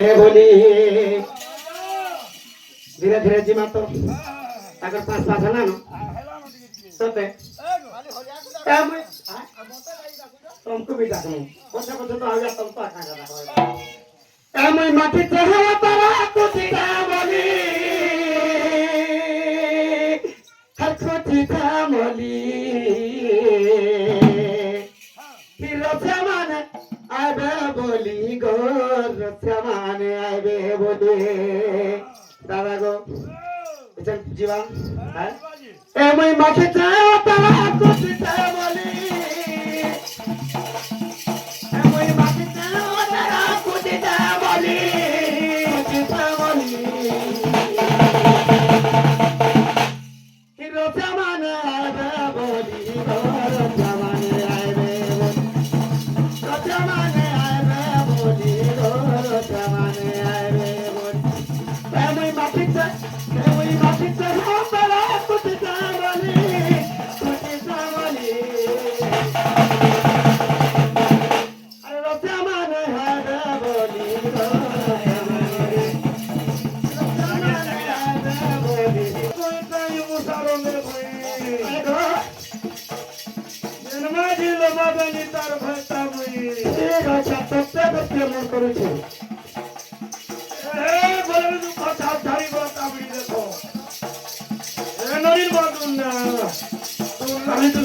बोली धीरे धीरे जीमा तो अगर पास पास है ना सबे तुमको भी डाकूं कौन सा तो आ गया तुमको आना जाना मैं माटी चाहवा तारा कुछ ना बोली हर कुछ था बोली फिर जमाने आबे बोली गोर जमाने आबे बोली दादा गो इधर जीवा है मैं माटी चाहवा तारा कुछ था बोली मैं माटी चाहवा तारा कुछ था बोली हिरो जमाने आबे बोली गोर जमाने आबे जमाने आबे बोली गोर जमाने आबे बोली मैं माटी चाहवा तारा कुछ था बोली নদীর বাদুন না তোর আমি তো